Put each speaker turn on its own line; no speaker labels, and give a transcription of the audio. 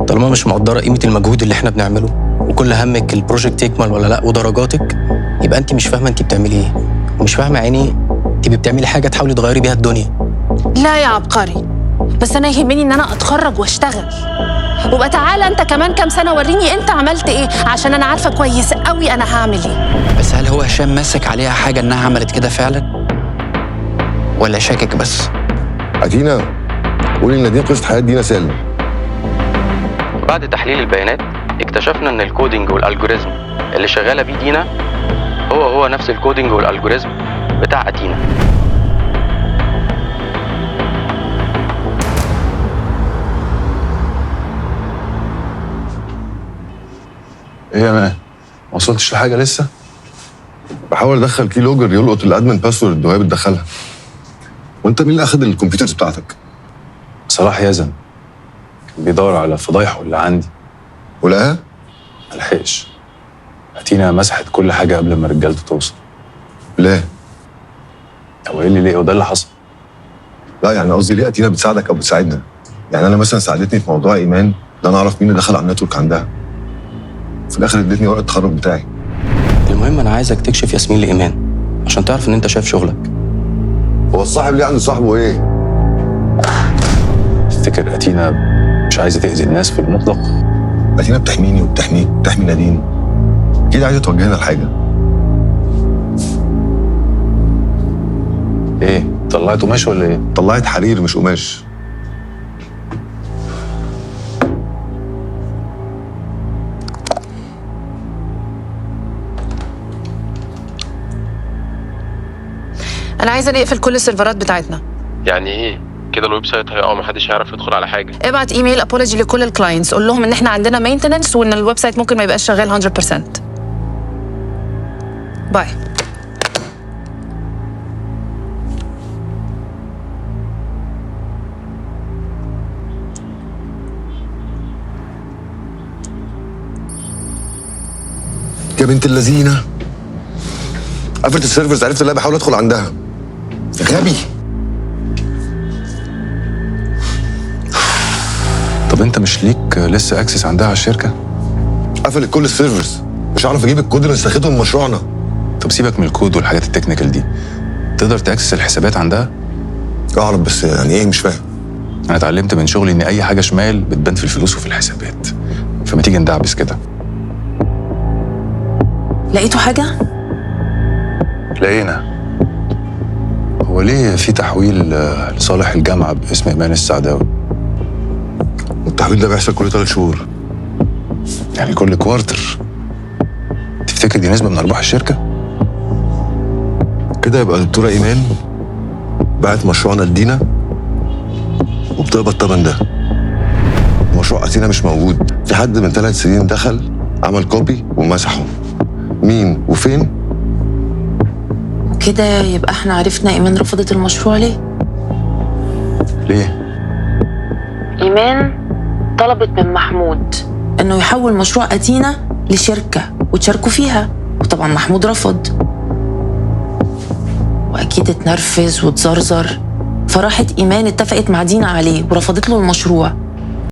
طالما مش مقدره قيمه المجهود اللي احنا بنعمله وكل همك البروجكت يكمل ولا لا ودرجاتك، يبقى انت مش فاهمه انت بتعملي ايه، ومش فاهمه عيني انت بتعملي حاجه تحاولي تغيري بيها الدنيا.
لا يا عبقري، بس انا يهمني ان انا اتخرج واشتغل، وبقى تعالى انت كمان كام سنه وريني انت عملت ايه، عشان انا عارفه كويس قوي انا هعمل ايه.
بس هل هو هشام ماسك عليها حاجه انها عملت كده فعلا ولا شاكك بس؟
أتينا قولي لنادين قصة حياة دينا سالم.
بعد تحليل البيانات اكتشفنا ان الكودينج والالجوريزم اللي شغاله بيه دينا هو نفس الكودينج والالجوريزم بتاع اتينا.
ايه يا مان؟ ما وصلتش لحاجه لسه؟
بحاول أدخل كي لوجر يلقط الأدمن باسورد وهي بتدخلها. وأنت مين اللي أخد الكمبيوترز بتاعتك؟
صلاح يزن كان بيدور على فضايحه اللي عندي
ولقاها؟
ملحقش. اتينا مسحت كل حاجه قبل ما رجالته توصل.
لا
هو ايه اللي ليه؟ وده اللي حصل.
لا يعني قصدي ليه أتينا بتساعدك أو بتساعدنا؟ يعني أنا مثلا ساعدتني في موضوع إيمان ده، أنا أعرف مين اللي دخل على النتورك عندها. في الآخر ادتني ورقة التخرج بتاعي.
المهم انا عايزك تكشف ياسمين لايمان عشان تعرف ان انت شايف شغلك.
هو الصاحب ليه عند صاحبه إيه؟
تفتكر اتينا مش عايزه تاذي الناس في المطلق؟
أتينا بتحميني وبتحميك وبتحمي نادين. أكيد عايزة توجهنا لحاجة.
ايه؟ طلعت قماش ولا ايه؟
طلعت حرير مش قماش.
انا عايزه نقفل كل السيرفرات بتاعتنا.
يعني ايه؟ كده الويب سايت هيقع ومحدش هيعرف يدخل على حاجه.
ابعت ايميل ابولوجي لكل الكلاينتس، قول لهم ان احنا عندنا مينتننس وان الويب سايت ممكن ما يبقاش شغال 100%. باي.
يا بنت اللذينة قفلت السيرفرز، عرفت اللي أنا بحاول ادخل عندها. غبي.
طب انت مش ليك لسه اكسس عندها على الشركه؟
قفلت كل السيرفرز، مش هعرف اجيب الكود اللي نسخته من مشروعنا.
طب سيبك من الكود والحاجات التكنيكال دي، تقدر تاكسس الحسابات عندها؟
اعرف بس يعني ايه؟ مش فاهم.
انا اتعلمت من شغلي ان اي حاجه شمال بتبان في الفلوس وفي الحسابات، فما تيجي ندعبس كده.
لقيتوا حاجه؟
لقينا. هو ليه في تحويل لصالح الجامعه باسم ايمان السعداوي؟
التحويل ده بيحصل كل 3 شهور.
يعني كل كوارتر. تفتكر دي نسبه من ارباح الشركه؟
كده يبقى الدكتوره ايمان باعت مشروعنا لدينا وبتقبض الثمن ده. مشروع اتينا مش موجود، في حد من 3 سنين دخل عمل كوبي ومسحه. مين وفين؟
كده يبقى احنا عرفنا ايمان رفضت المشروع ليه؟
ليه؟
ايمان طلبت من محمود انه يحول مشروع اتينا لشركه وتشاركوا فيها، وطبعا محمود رفض، واكيد اتنرفز واتزرزر، فراحت ايمان اتفقت مع دينا عليه ورفضت له المشروع.